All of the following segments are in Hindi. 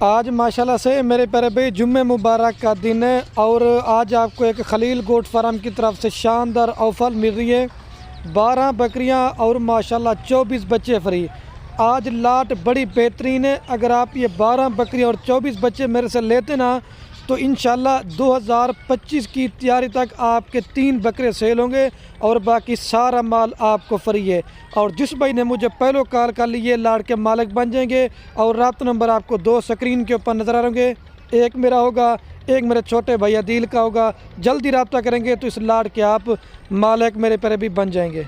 आज माशाल्लाह से मेरे प्यारे भाई जुम्मे मुबारक का दिन है और आज आपको एक खलील गोट फार्म की तरफ से शानदार ऑफर मिल रही है। 12 बकरियां और माशाल्लाह 24 बच्चे फ्री। आज लाट बड़ी बेहतरीन है। अगर आप ये 12 बकरियां और 24 बच्चे मेरे से लेते ना तो इंशाल्लाह 2025 की तैयारी तक आपके 3 बकरे सेल होंगे और बाकी सारा माल आपको फ्री है। और जिस भाई ने मुझे पहले कॉल कर ली ये लाट के मालिक बन जाएंगे और रात नंबर आपको 2 स्क्रीन के ऊपर नज़र आ रहेंगे। एक मेरा होगा, एक मेरे छोटे भाई अदील का होगा। जल्दी रब्ता करेंगे तो इस लाट के आप मालिक मेरे पर भी बन जाएंगे।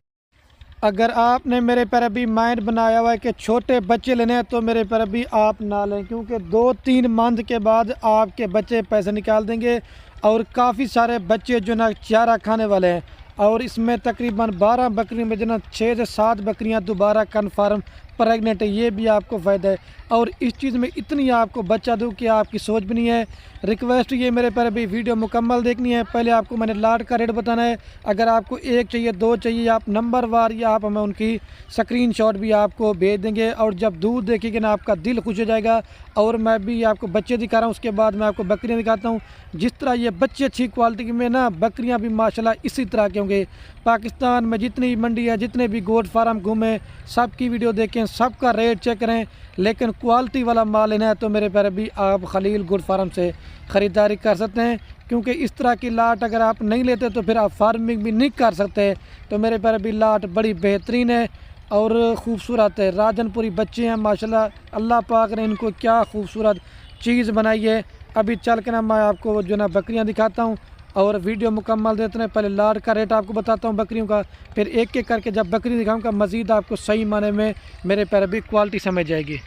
अगर आपने मेरे पर अभी माइंड बनाया हुआ है कि छोटे बच्चे लेने हैं तो मेरे पर अभी आप ना लें, क्योंकि 2-3 मंथ के बाद आपके बच्चे पैसे निकाल देंगे और काफ़ी सारे बच्चे जो ना चारा खाने वाले हैं। और इसमें तकरीबन 12 बकरियों में जो ना 6 से 7 बकरियां दोबारा कन्फर्म प्रेगनेंट है। ये भी आपको फ़ायदा है और इस चीज़ में इतनी आपको बच्चा दूँ कि आपकी सोच भी नहीं है। रिक्वेस्ट ये मेरे पर अभी वीडियो मुकम्मल देखनी है। पहले आपको मैंने लाट का रेट बताना है। अगर आपको 1 चाहिए 2 चाहिए आप नंबर वार या आप हमें उनकी स्क्रीनशॉट भी आपको भेज देंगे। और जब दूध देखेंगे ना आपका दिल खुश हो जाएगा। और मैं भी आपको बच्चे दिखा रहा हूँ, उसके बाद मैं आपको बकरियाँ दिखाता हूँ। जिस तरह ये बच्चे अच्छी क्वालिटी में ना बकरियाँ भी माशाल्लाह इसी तरह के होंगे। पाकिस्तान में जितनी मंडी है, जितने भी गोट फार्म घूमें, सबकी वीडियो देखें, सबका रेट चेक करें, लेकिन क्वालिटी वाला माल लेना है तो मेरे प्यारे भी आप खलील गोट फार्म से ख़रीदारी कर सकते हैं। क्योंकि इस तरह की लाट अगर आप नहीं लेते तो फिर आप फार्मिंग भी नहीं कर सकते। तो मेरे प्यारे भी लाट बड़ी बेहतरीन है और ख़ूबसूरत है। राजनपुरी बच्चे हैं माशाल्लाह, अल्लाह पाक ने इनको क्या खूबसूरत चीज़ बनाई है। अभी चल के ना मैं आपको जो ना बकरियाँ दिखाता हूँ और वीडियो मुकम्मल देते हैं। पहले लाट का रेट आपको बताता हूँ बकरियों का, फिर एक एक करके जब बकरी दिखाऊंगा मज़ीद आपको सही माने में मेरे पैर भी क्वालिटी समझ जाएगी।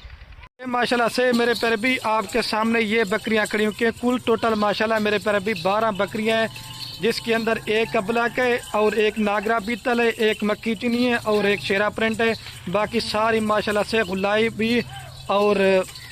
माशाल्लाह से मेरे पैर भी आपके सामने ये बकरियां खड़ी हुई। कुल टोटल माशाल्लाह मेरे पैर भी 12 बकरियां हैं, जिसके अंदर एक अबलक है और एक नागरा बीतल है, एक मक्की चीनी है और एक शेरा प्रिंट है। बाकी सारी माशाल्लाह से गुलाई भी और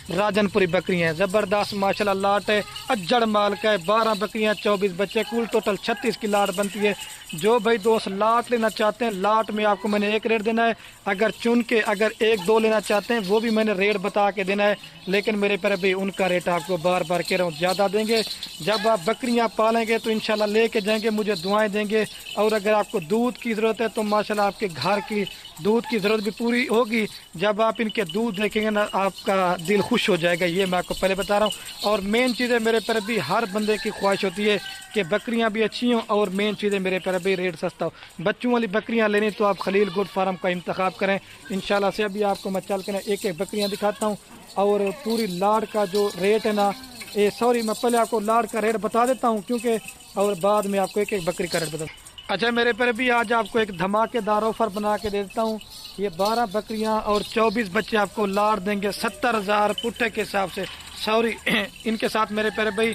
राजनपुरी बकरियां हैं। ज़बरदस्त माशाल्लाह लाट है, अज्जड़ माल का है। 12 बकरियां 24 बच्चे, कुल टोटल 36 की लाट बनती है। जो भाई दोस्त लाट लेना चाहते हैं, लाट में आपको मैंने एक रेट देना है। अगर चुन के अगर 1-2 लेना चाहते हैं वो भी मैंने रेट बता के देना है, लेकिन मेरे पर भी उनका रेट आपको बार बार कह रहा हूँ ज़्यादा देंगे। जब आप बकरियाँ पालेंगे तो इंशाल्लाह लेके जाएंगे, मुझे दुआएं देंगे। और अगर आपको दूध की ज़रूरत है तो माशाल्लाह आपके घर की दूध की ज़रूरत भी पूरी होगी। जब आप इनके दूध देखेंगे ना आपका दिल खुश हो जाएगा, ये मैं आपको पहले बता रहा हूँ। और मेन चीज़ें मेरे पर भी हर बंदे की ख्वाहिश होती है कि बकरियां भी अच्छी हों और मेन चीज़ें मेरे पर भी रेट सस्ता हो। बच्चों वाली बकरियां लेनी तो आप खलील गोट फार्म का इंतखाब करें इंशाल्लाह से। अभी आपको मैं चल कर एक एक बकरियां दिखाता हूँ और पूरी लाट का जो रेट है ना, मैं पहले आपको लाट का रेट बता देता हूँ क्योंकि और बाद में आपको एक एक बकरी का रेट बता। अच्छा मेरे पर भी आज आपको एक धमाकेदार ऑफर बना के दे देता हूँ। ये 12 बकरियां और 24 बच्चे आपको लाट देंगे 70,000 पुट्ठे के हिसाब से। इनके साथ मेरे पर भाई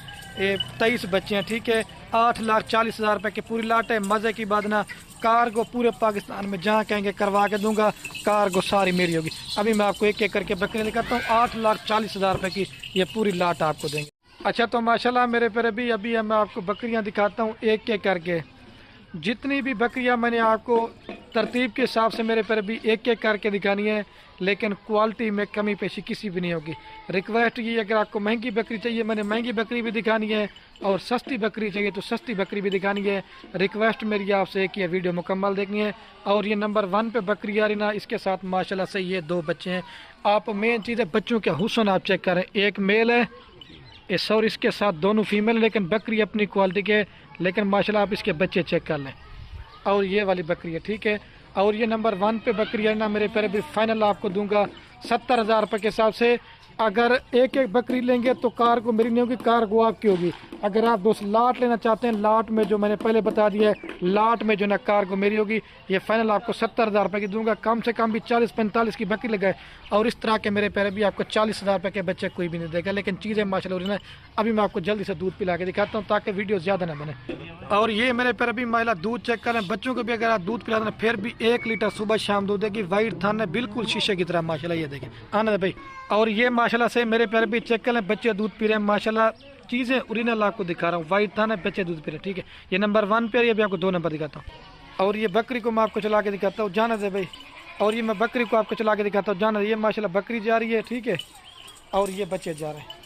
23 बच्चे हैं, ठीक है। 8,40,000 रुपये की पूरी लाट है। मज़े की बात ना, कार्गो पूरे पाकिस्तान में जहाँ कहेंगे करवा के दूंगा, कार्गो सारी मेरी होगी। अभी मैं आपको एक एक करके बकरियाँ दिखाता हूँ। 8,40,000 रुपये की ये पूरी लाट आपको देंगे। अच्छा तो माशाल्लाह मेरे पर भी अभी मैं आपको बकरियाँ दिखाता हूँ एक एक करके। जितनी भी बकरियां मैंने आपको तरतीब के हिसाब से मेरे पर भी एक एक करके दिखानी है, लेकिन क्वालिटी में कमी पेशी किसी भी नहीं होगी। रिक्वेस्ट ये, अगर आपको महंगी बकरी चाहिए मैंने महंगी बकरी भी दिखानी है और सस्ती बकरी चाहिए तो सस्ती बकरी भी दिखानी है। रिक्वेस्ट मेरी आपसे एक ही है, वीडियो मुकम्मल देखनी है। और ये नंबर 1 पे बकरी आ रही ना, इसके साथ माशाल्लाह से ये 2 बच्चे हैं। आप मेन चीज़ है बच्चों के हुस्न आप चेक करें। एक मेल है और इसके साथ दोनों फीमेल, लेकिन बकरी अपनी क्वालिटी के, लेकिन माशाल्लाह आप इसके बच्चे चेक कर लें। और ये वाली बकरी है, ठीक है। और ये नंबर 1 पे बकरी है ना, मेरे पैर भी फाइनल आपको दूंगा 70,000 रुपये के हिसाब से। अगर एक एक बकरी लेंगे तो कार को मेरी नहीं होगी, कार को आपकी होगी। अगर आप दोस्त लाट लेना चाहते हैं, लाट में जो मैंने पहले बता दिया है, लाट में जो ना कार को मेरी होगी। ये फाइनल आपको 70,000 रुपये की दूंगा। कम से कम भी 40-45 की बकरी लगाए और इस तरह के मेरे पैर भी आपको 40,000 रुपये के बच्चे कोई भी नहीं देगा। लेकिन चीज़ें माशाल्लाह ना, अभी मैं आपको जल्दी से दूध पिला के दिखाता हूँ ताकि वीडियो ज़्यादा ना बने। और ये मेरे पैर भी महिला दूध चेक करें। बच्चों को भी अगर आप दूध पिला देना फिर भी 1 लीटर सुबह शाम दूध देगी। वाइट थान है बिल्कुल शीशे की तरह माशाल्लाह, ये देखें आना भाई। और ये माशाल्लाह से मेरे पैर भी चेक करें, बच्चे दूध पी रहे हैं माशाल्लाह। चीज़ें ओरिजिनल आपको दिखा रहा हूँ। वाइट थान है, बच्चे दूध पी रहे हैं, ठीक है। ये नंबर 1 पे, ये भी आपको 2 नंबर दिखाता हूँ। और ये बकरी को मैं आपको चला के दिखाता हूँ, जाना दे भाई। और ये मैं बकरी को आपको चला के दिखाता हूँ, जाना। ये माशाल्लाह बकरी जा रही है, ठीक है। और ये बच्चे जा रहे हैं।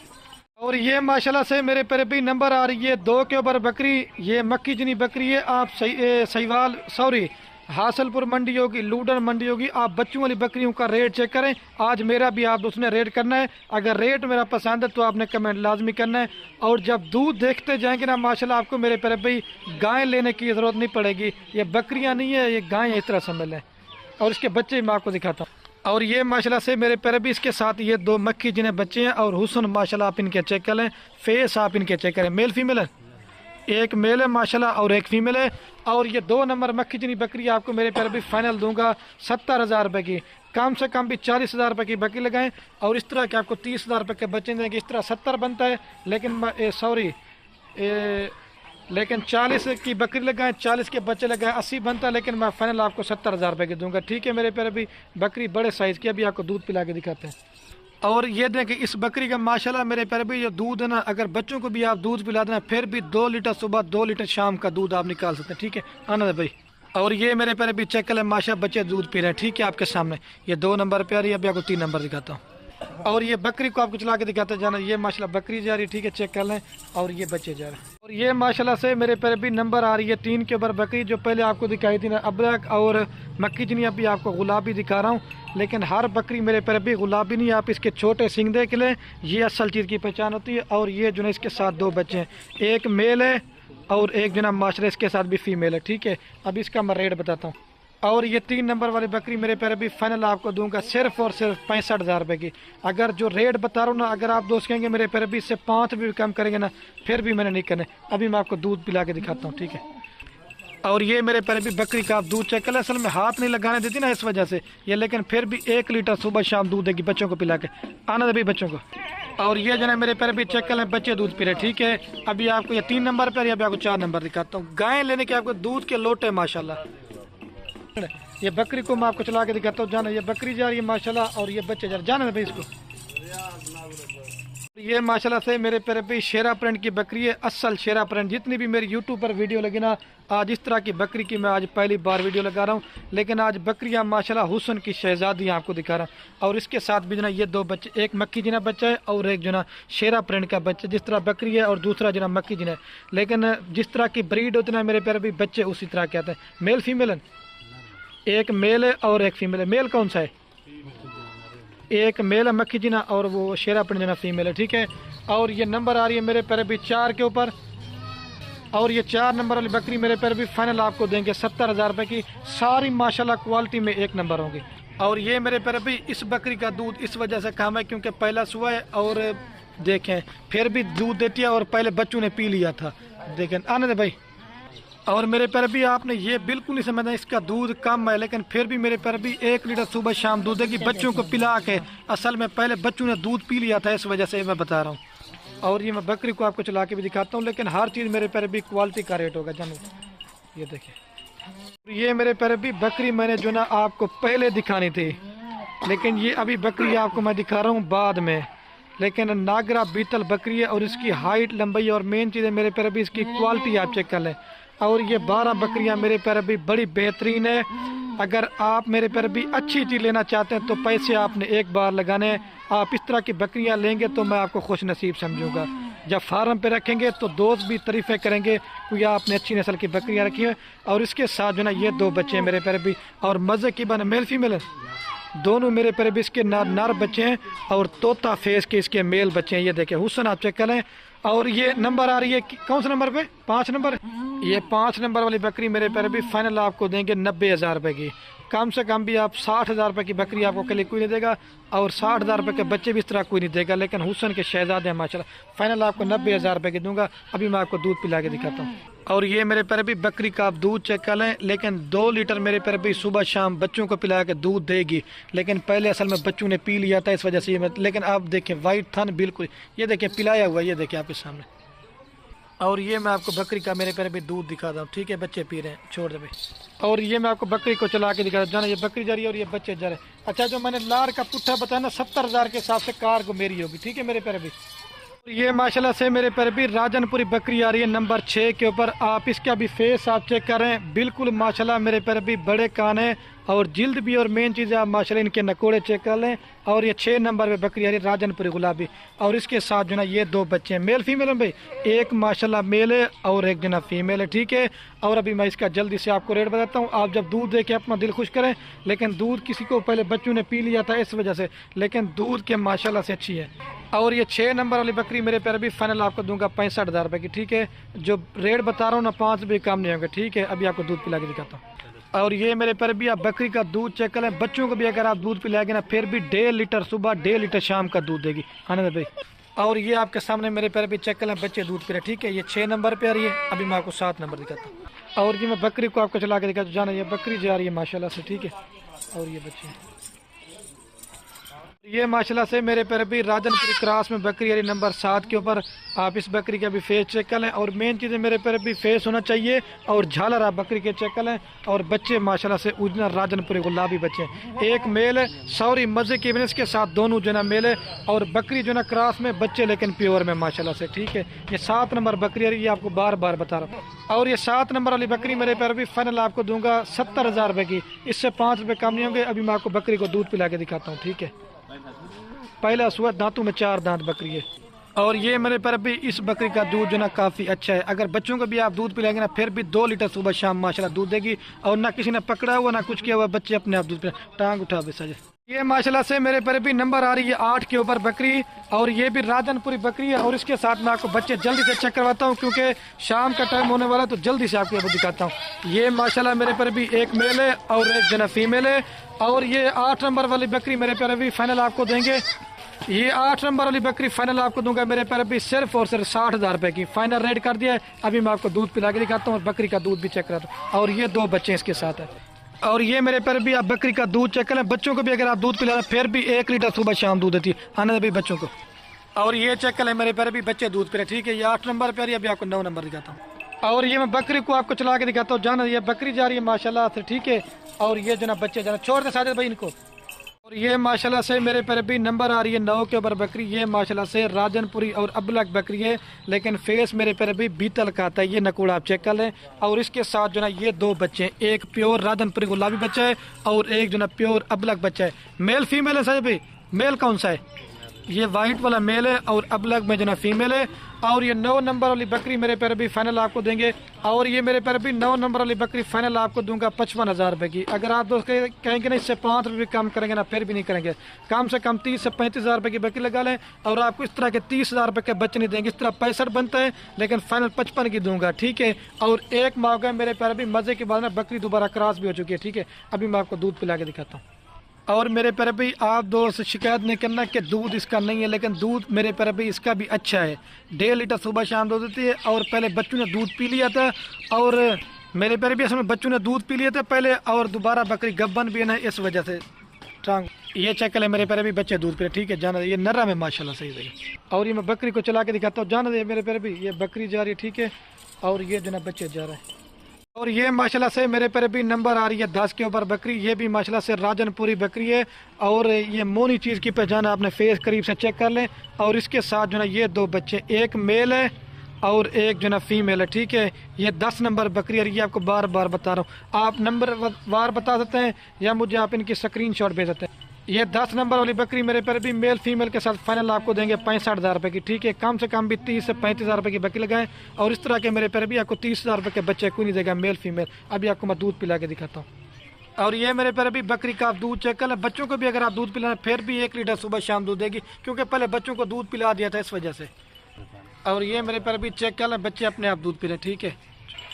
और ये माशाल्लाह से मेरे पर भी नंबर आ रही है 2 के ऊपर बकरी। ये मक्की जनी बकरी है। आप सहीवाल सॉरी हासलपुर मंडी होगी, लूडन मंडी होगी। आप बच्चों वाली बकरियों का रेट चेक करें। आज मेरा भी आप उसने रेट करना है। अगर रेट मेरा पसंद है तो आपने कमेंट लाजमी करना है। और जब दूध देखते जाएंगे ना माशाल्लाह आपको मेरे पर भाई गाय लेने की ज़रूरत नहीं पड़ेगी। ये बकरियां नहीं है, ये गाय इस तरह समझ लें। और इसके बच्चे मैं आपको दिखाता हूँ। और ये माशाल्लाह से मेरे पैर भी इसके साथ ये 2 मक्खी जिन्हें बच्चे हैं। और हुस्न माशाल्लाह आप इनके चेक करें, फेस आप इनके चेक करें। मेल फीमेल है, एक मेल है माशाल्लाह और एक फीमेल है। और ये 2 नंबर मक्खी जिनी बकरी आपको मेरे पैर भी फाइनल दूंगा 70,000 रुपये की। कम से कम भी 40,000 रुपये की बकरी लगाएं। और इस तरह के आपको 30,000 रुपये के बच्चे देंगे। इस तरह 70 बनता है, लेकिन 40 की बकरी लगाएं, 40 के बच्चे लगाएं, 80 बनता है। लेकिन मैं फाइनल आपको 70,000 रुपये की दूंगा। ठीक है मेरे पैर भी बकरी बड़े साइज़ की। अभी आपको दूध पिला के दिखाते हैं। और ये देखें इस बकरी का माशाल्लाह मेरे पैर भी ये दूध है ना, अगर बच्चों को भी आप दूध पिला देना फिर भी 2 लीटर सुबह 2 लीटर शाम का दूध आप निकाल सकते हैं। ठीक है आनंद भाई। और ये मेरे पैर भी चेक कर माशा बच्चे दूध पी रहे हैं। ठीक है आपके सामने ये 2 नंबर पे आ रही है। अभी आपको 3 नंबर दिखाता हूँ। और ये बकरी को आपको चला के दिखाते जाना। ये माशाल्लाह बकरी जा रही है। ठीक है चेक कर लें। और ये बच्चे जा रहे हैं। और ये माशाल्लाह से मेरे पैर भी नंबर आ रही है 3 के ऊपर बकरी। जो पहले आपको दिखाई थी ना अबरक और मक्की जनी, अभी आपको गुलाबी दिखा रहा हूँ। लेकिन हर बकरी मेरे पैर भी गुलाबी नहीं। आप इसके छोटे सिंग देख लें, ये असल चीज़ की पहचान होती है। और ये जो है इसके साथ 2 बच्चे हैं, एक मेल है और एक जो ना माशाल्लाह इसके साथ भी फीमेल है। ठीक है अब इसका मैं रेट बताता हूँ। और ये 3 नंबर वाली बकरी मेरे पैर भी फाइनल आपको दूंगा सिर्फ और सिर्फ 65,000 रुपये की। अगर जो रेट बता रहा हूँ ना, अगर आप दोस्त कहेंगे मेरे पैर भी इससे 5 भी कम करेंगे ना, फिर भी मैंने नहीं करने। अभी मैं आपको दूध पिला के दिखाता हूँ। ठीक है और ये मेरे पैर भी बकरी का आप दूध चेक कर, असल में हाथ नहीं लगाने देती ना इस वजह से ये, लेकिन फिर भी 1 लीटर सुबह शाम दूध देगी बच्चों को पिला के। आना अभी बच्चों को। और ये जो है मेरे पैर भी चेक कर लें, बच्चे दूध पी रहे। ठीक है अभी आपको ये 3 नंबर पर, अभी आपको 4 नंबर दिखाता हूँ। गाय लेने के आपको दूध के लोटे माशाल्लाह। ये बकरी को मैं आपको चला के दिखाता हूँ। जाना ये बकरी जा रही है माशाल्लाह और ये बच्चे जा रहे। जाना भाई इसको। ये माशाल्लाह से मेरे पैर पे शेरा प्रिंट की बकरी है, असल शेरा प्रिंट। जितनी भी मेरी यूट्यूब पर वीडियो लगी ना, आज इस तरह की बकरी की मैं आज पहली बार वीडियो लगा रहा हूँ। लेकिन आज बकरियाँ माशाल्लाह हुस्न की शहजादी आपको दिखा रहा हूँ। और इसके साथ भी जना ये 2 बच्चे, एक मक्की जिना बच्चा है और एक जना शेरा प्रिंट का बच्चा। जिस तरह बकरी है और दूसरा जना मक्की जिना है, लेकिन जिस तरह की ब्रीड होती है मेरे पैर भी बच्चे उसी तरह के आते हैं। मेल फीमेल है, एक मेल है और एक फीमेल है। मेल कौन सा है? एक मेल है मक्खी जिना और वो शेरा प्रिंट जना फीमेल है। ठीक है और ये नंबर आ रही है मेरे पैर भी 4 के ऊपर। और ये 4 नंबर वाली बकरी मेरे पैर भी फाइनल आपको देंगे 70,000 रुपये की। सारी माशाल्लाह क्वालिटी में 1 नंबर होंगी। और ये मेरे पैर भी इस बकरी का दूध इस वजह से कम है क्योंकि पहला सुबह है और देखें फिर भी दूध देती है और पहले बच्चों ने पी लिया था। देखें आने दे भाई। और मेरे पैर भी आपने ये बिल्कुल नहीं समझना इसका दूध कम है, लेकिन फिर भी मेरे पैर भी 1 लीटर सुबह शाम दूध देगी बच्चों को पिला के। असल में पहले बच्चों ने दूध पी लिया था इस वजह से मैं बता रहा हूँ। और ये मैं बकरी को आपको चला के भी दिखाता हूँ, लेकिन हर चीज़ मेरे पैर भी क्वालिटी का रेट होगा। जानो ये देखिए ये मेरे पैर भी बकरी मैंने जो ना आपको पहले दिखानी थी, लेकिन ये अभी बकरी आपको मैं दिखा रहा हूँ बाद में। लेकिन नागरा बीतल बकरी है और इसकी हाइट लंबाई और मेन चीज़ है मेरे पैर भी इसकी क्वालिटी आप चेक कर लें। और ये 12 बकरियां मेरे पैर भी बड़ी बेहतरीन है। अगर आप मेरे पैर भी अच्छी चीज़ लेना चाहते हैं तो पैसे आपने एक बार लगाने हैं। आप इस तरह की बकरियां लेंगे तो मैं आपको खुश नसीब समझूंगा। जब फार्म पे रखेंगे तो दोस्त भी तारीफ़ें करेंगे क्योंकि आपने अच्छी नस्ल की बकरियां रखी हैं। और इसके साथ जो ना ये 2 बच्चे हैं मेरे पैर भी और मज़े की बने मेल फीमेल है दोनों मेरे पैर भी इसके नर बच्चे हैं और तोता फेस के इसके मेल बच्चे हैं। ये देखें हुस्न आप चेक करें। और ये नंबर आ रही है कौन से नंबर पे? 5 नंबर। ये 5 नंबर वाली बकरी मेरे पैर भी फाइनल आपको देंगे 90,000 रुपये की। कम से कम भी आप 60,000 रुपये की बकरी आपको कल कोई नहीं देगा और 60,000 रुपये के बच्चे भी इस तरह कोई नहीं देगा। लेकिन हुस्न के शहजादे हैं माशाल्लाह। फाइनल आपको 90,000 रुपये की दूंगा। अभी मैं आपको दूध पिला के दिखाता हूँ। और ये मेरे पैर भी बकरी का आप दूध चेक कर लें, लेकिन 2 लीटर मेरे पैर भी सुबह शाम बच्चों को पिला के दूध देगी। लेकिन पहले असल में बच्चों ने पी लिया था इस वजह से ये लेकिन आप देखें वाइट थन बिल्कुल ये देखें पिलाया हुआ, ये देखें आपके सामने। और ये मैं आपको बकरी का मेरे पैर भी दूध दिखा रहा हूँ। ठीक है बच्चे पी रहे हैं, छोड़ दे भाई। और ये मैं आपको बकरी को चला के दिखा रहा हूँ। जाना ये बकरी जा रही है और ये बच्चे जा रहे हैं। अच्छा जो मैंने लार का पुट्ठा बताया ना 70,000 के हिसाब से कार को मेरी होगी। ठीक है मेरे पैर भी। ये माशाल्लाह से मेरे पर भी राजनपुरी बकरी आ रही है नंबर 6 के ऊपर। आप इसका भी फेस आप चेक करें, बिल्कुल माशाल्लाह मेरे पर भी बड़े कान हैं और जिल्द भी, और मेन चीज़ है आप माशाल्लाह इनके नकोड़े चेक कर लें। और ये 6 नंबर पे बकरी आ रही है राजनपुरी गुलाबी। और इसके साथ जो ना ये 2 बच्चे हैं, मेल फीमेल हैं भाई, एक माशाल्लाह मेल है और एक जो ना फीमेल है, ठीक है। और अभी मैं इसका जल्दी से आपको रेट बताता हूँ। आप जब दूध दे के अपना दिल खुश करें, लेकिन दूध किसी को पहले बच्चों ने पी लिया था इस वजह से, लेकिन दूध के माशाल्लाह से अच्छी है। और ये 6 नंबर वाली बकरी मेरे पैर भी फाइनल आपको दूंगा 65,000 रुपये की, ठीक है। जो रेट बता रहा हूँ ना 5 भी कम नहीं होंगे, ठीक है। अभी आपको दूध पिला के दिखाता हूँ। और ये मेरे पर भी आप बकरी का दूध चेक करें, बच्चों को भी अगर आप दूध पिलाएंगे ना फिर भी 1.5 लीटर सुबह 1.5 लीटर शाम का दूध देगी, आनंद भाई। और ये आपके सामने मेरे पैर भी चेक करें, बच्चे दूध पी रहे, ठीक है। ये 6 नंबर पे आ रही है, अभी मैं आपको 7 नंबर दिखाता हूँ। और ये मैं बकरी को आपको चला के दिखाता हूँ, जाना ये बकरी जा रही है माशाल्लाह से, ठीक है। और ये बच्चे ये माशाल्लाह से मेरे पैर भी राजनपुरी क्रॉस में बकरी आ रही नंबर 7 के ऊपर। आप इस बकरी का भी फेस चेक कर लें, और मेन चीज़ मेरे पैर भी फेस होना चाहिए और झालर आप बकरी के चेक कर लें। और बच्चे माशाल्लाह से उजना राजनपुरी गुलाबी बच्चे, एक मेल है, सॉरी मज़े की बिजनेस के साथ दोनों जो ना मेल है। और बकरी जो ना क्रॉस में बच्चे लेकिन प्योर में माशाल्लाह से, ठीक है। ये 7 नंबर बकरी आ रही है, आपको बार बार बता रहा हूँ। और ये 7 नंबर वाली बकरी मेरे पैर भी फाइनल आपको दूंगा 70,000 रुपये की, इससे 5 रुपये कम नहीं होंगे। अभी मैं आपको बकरी को दूध पिला के दिखाता हूँ, ठीक है। पहला सुबह दांतों में 4 दांत बकरी है। और ये मेरे पर भी इस बकरी का दूध जो ना काफ़ी अच्छा है। अगर बच्चों को भी आप दूध पिलाएंगे ना फिर भी 2 लीटर सुबह शाम माशाल्लाह दूध देगी। और ना किसी ने पकड़ा हुआ ना कुछ किया हुआ, बच्चे अपने आप दूध पिला, टांग उठा बेसा। ये माशाल्लाह से मेरे पर भी नंबर आ रही है 8 के ऊपर बकरी, और ये भी राजनपुरी बकरी है। और इसके साथ मैं आपको बच्चे जल्दी से चेक करवाता हूँ क्योंकि शाम का टाइम होने वाला है, तो जल्दी से आपको दिखाता हूँ। ये माशाल्लाह मेरे पर भी एक मेल है और एक जना फीमेल है। और ये 8 नंबर वाली बकरी मेरे पर भी फाइनल आपको देंगे, ये 8 नंबर वाली बकरी फाइनल आपको दूंगा मेरे पैर भी सिर्फ और सिर्फ 60,000 रुपये की फाइनल रेट कर दिया है। अभी मैं आपको दूध पिला के दिखाता हूँ और बकरी का दूध भी चेक कराता हूँ। और ये 2 बच्चे इसके साथ है। और ये मेरे पैर भी आप बकरी का दूध चेक करें, बच्चों को भी अगर आप दूध पिला फिर भी 1 लीटर सुबह शाम दूध देती है, आने भी बच्चों को। और ये चेक करें मेरे पैर भी बच्चे दूध पी रहे, ठीक है। ये 8 नंबर पे आ रही है, अभी आपको 9 नंबर दिखाता हूँ। और ये मैं बकरी को आपको चला के दिखाता हूँ, जाना ये बकरी जा रही है माशाल्लाह से, ठीक है। और ये जो ना बच्चे जाना छोड़ दे साजिद भाई इनको। और ये माशाल्लाह से मेरे पर भी नंबर आ रही है 9 के ऊपर बकरी। ये माशाल्लाह से राजनपुरी और अबलग बकरी है, लेकिन फेस मेरे पर भी बीतल का आता है। ये नकोड़ा आप चेक कर लें। और इसके साथ जो ना ये 2 बच्चे हैं, एक प्योर राजनपुरी गुलाबी बच्चा है और एक जो ना प्योर अबलग बच्चा है। मेल फीमेल है सर भाई, मेल कौन सा है? ये वाइट वाला मेल है और अबलग में जो ना फीमेल है। और ये 9 नंबर वाली बकरी मेरे पैर भी फाइनल आपको देंगे। और ये मेरे पैर भी 9 नंबर वाली बकरी फाइनल आपको दूंगा 55,000 रुपये की। अगर आप दोस्त कहेंगे ना इससे 5 रुपये कम करेंगे ना फिर भी नहीं करेंगे, कम से कम 30 से 35,000 रुपये की बकरी लगा लें। और आपको इस तरह के 30,000 रुपये के बच्चे नहीं देंगे, इस तरह 65 बनते हैं, लेकिन फाइनल 55 की दूंगा, ठीक है। और एक माह गए मेरे पैर भी मज़े के बाद में बकरी दोबारा क्रॉस भी हो चुकी है, ठीक है। अभी मैं आपको दूध पिला के दिखाता हूँ। और मेरे पैर भी आप दोस्त शिकायत नहीं करना कि दूध इसका नहीं है, लेकिन दूध मेरे पैर भी इसका भी अच्छा है। 1.5 लीटर सुबह शाम दूध देती है। और पहले बच्चों ने दूध पी लिया था, और मेरे पैर भी असल में बच्चों ने दूध पी लिया था पहले, और दोबारा बकरी गब्बन भी है ना इस वजह से टांग। ये चेक कर ले मेरे पैर भी बच्चे दूध पी, ठीक है। जाना ये नर्रा में माशाल्लाह सही है। और ये मैं बकरी को चला के दिखाता हूँ, जाना दे मेरे पैर भी ये बकरी जा रही है, ठीक है। और ये जो ना बच्चे जा रहे हैं। और ये माशाल्लाह से मेरे पर भी नंबर आ रही है 10 के ऊपर बकरी। ये भी माशाल्लाह से राजनपुरी बकरी है। और ये मोनी चीज़ की पहचान अपने फेस करीब से चेक कर लें। और इसके साथ जो ना ये 2 बच्चे, एक मेल है और एक जो ना फीमेल है, ठीक है। ये 10 नंबर बकरी है, ये आपको बार बार बता रहा हूँ। आप नंबर वार बता सकते हैं या मुझे आप इनकी स्क्रीनशॉट भेज सकते हैं। ये 10 नंबर वाली बकरी मेरे पर भी मेल फीमेल के साथ फाइनल आपको देंगे 65,000 रुपये की, ठीक है। कम से कम भी 30 से 35,000 रुपये की बकरी लगाएं। और इस तरह के मेरे पर भी आपको 30,000 रुपये के बच्चे कोई नहीं देगा, मेल फीमेल। अभी आपको मैं दूध पिला के दिखाता हूँ। और ये मेरे पर भी बकरी का आप दूध चेक कर लें, बच्चों को भी अगर आप दूध पिलाएं फिर भी 1 लीटर सुबह शाम दूध देगी, क्योंकि पहले बच्चों को दूध पिला दिया था इस वजह से। और ये मेरे पर भी चेक कर लें, बच्चे अपने आप दूध पी लें, ठीक है।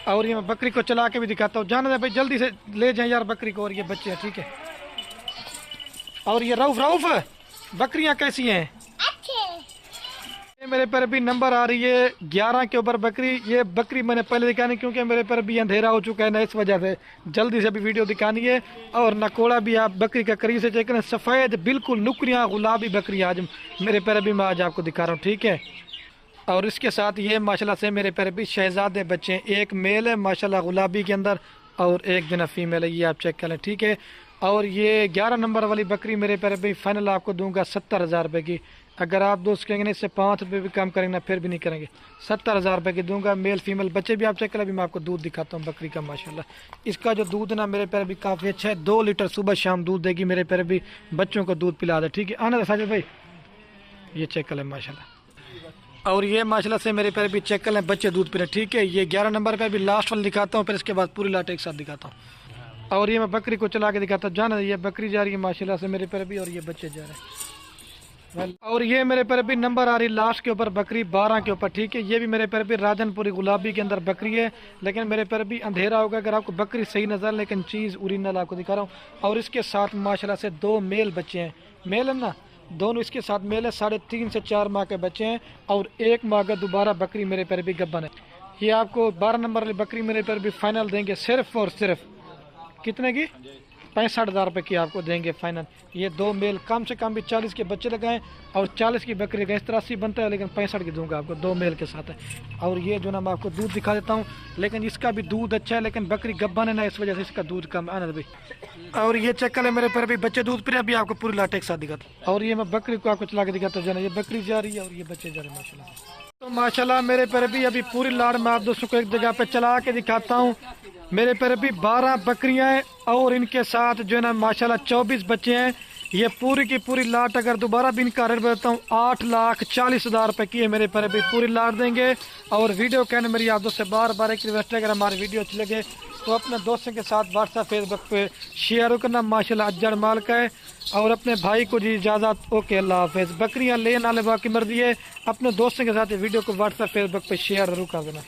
और ये मैं बकरी को चला के भी दिखाता हूँ, जाना भाई जल्दी से ले जाएं यार बकरी को। और ये बच्चे हैं, ठीक है। और ये रऊफ बकरियां कैसी हैं? ये मेरे पर भी नंबर आ रही है 11 के ऊपर बकरी। ये बकरी मैंने पहले दिखानी क्योंकि मेरे पर भी अंधेरा हो चुका है ना, इस वजह से जल्दी से भी वीडियो दिखानी है। और नकोड़ा भी आप बकरी का करीब से चेक करें, सफ़ेद बिल्कुल नुकरियाँ गुलाबी बकरी आज मेरे पर भी मैं आज आपको दिखा रहा हूँ, ठीक है। और इसके साथ ये माशाल्लाह से मेरे पर भी शहजादे बच्चे हैं, एक मेल है माशाल्लाह गुलाबी के अंदर और एक जना फीमेल है, ये आप चेक कर लें, ठीक है। और ये 11 नंबर वाली बकरी मेरे पर भी फाइनल आपको दूंगा 70,000 रुपये की। अगर आप दोस्त कहेंगे नहीं इससे 5 रुपये भी कम करेंगे ना फिर भी नहीं करेंगे। 70,000 रुपये की दूंगा। मेल फीमेल बच्चे भी आप चेक करें। अभी मैं आपको दूध दिखाता हूँ बकरी का माशाल्लाह। इसका जो दूध ना मेरे पैर भी काफ़ी अच्छा है। 2 लीटर सुबह शाम दूध देगी मेरे पैर भी। बच्चों को दूध पिला दे, ठीक है। आना साजिद भाई, ये चेक करें माशाल्लाह। और ये माशाल्लाह से मेरे पैर भी चेक करें बच्चे दूध पी रहे, ठीक है। ये 11 नंबर पे भी लास्ट वाला दिखाता हूँ, फिर इसके बाद पूरी लाट एक साथ दिखाता हूँ। और ये मैं बकरी को चला के दिखाता हूँ। जाना ये बकरी जा रही है माशाल्लाह से मेरे पैर भी, और ये बच्चे जा रहे हैं। और ये मेरे पैर भी नंबर आ रही लास्ट के ऊपर बकरी 12 के ऊपर, ठीक है। ये भी मेरे पैर भी राजनपुरी गुलाबी के अंदर बकरी है, लेकिन मेरे पैर भी अंधेरा होगा अगर आपको बकरी सही नजर, लेकिन चीज़ ओरिजिनल आपको दिखा रहा हूँ। और इसके साथ माशाल्लाह से 2 मेल बच्चे हैं। मेल है ना, दोनों इसके साथ मेल है। 3.5 से 4 माह के बच्चे हैं, और 1 माह का दोबारा बकरी मेरे पैर भी गब्बन है। ये आपको 12 नंबर वाली बकरी मेरे पैर भी फाइनल देंगे सिर्फ और सिर्फ कितने की? 65,000 रुपये की आपको देंगे फाइनल। ये 2 मेल कम से कम भी 40 के बच्चे लगाएं, और 40 की बकरी का इस तरह 80 बनता है, लेकिन 65 की दूंगा आपको 2 मेल के साथ है। और ये जो ना मैं आपको दूध दिखा देता हूँ, लेकिन इसका भी दूध अच्छा है, लेकिन बकरी गब्बन है ना, इस वजह से इसका दूध कम है। आनंद भाई, और ये चेक करें मेरे पर भी बच्चे दूध पी रहे हैं। अभी आपको पूरी लाट एक साथ दिखाता हूँ। और ये मैं बकरी को आपको चला के दिखाता हूँ। ये बकरी जा रही है और ये बच्चे जा रहे हैं माशाल्लाह। तो माशाल्लाह मेरे पर भी अभी पूरी लाट मैं आप दोस्तों को एक जगह पे चला के दिखाता हूँ। मेरे पर भी 12 बकरियां हैं, और इनके साथ जो है ना माशाल्लाह 24 बच्चे हैं। ये पूरी की पूरी लाट अगर दोबारा भी इनका रेट बताता हूँ 8,40,000 रुपये की है। मेरे पर भी पूरी लाट देंगे। और वीडियो कहने मेरी आप दोस्त से बार बार एक रिक्वेस्ट है, अगर हमारी वीडियो अच्छी लगे तो अपने दोस्तों के साथ व्हाट्सएप फेसबुक पे शेयर करना। माशाल्लाह अज्जर माल का है। और अपने भाई को जी इजाज़त, ओके अल्लाह हाफिज़। बकरियाँ ले ना ले बाकी मर्जी है। अपने दोस्तों के साथ वीडियो को व्हाट्सएप फेसबुक पे शेयर जरूर कर देना।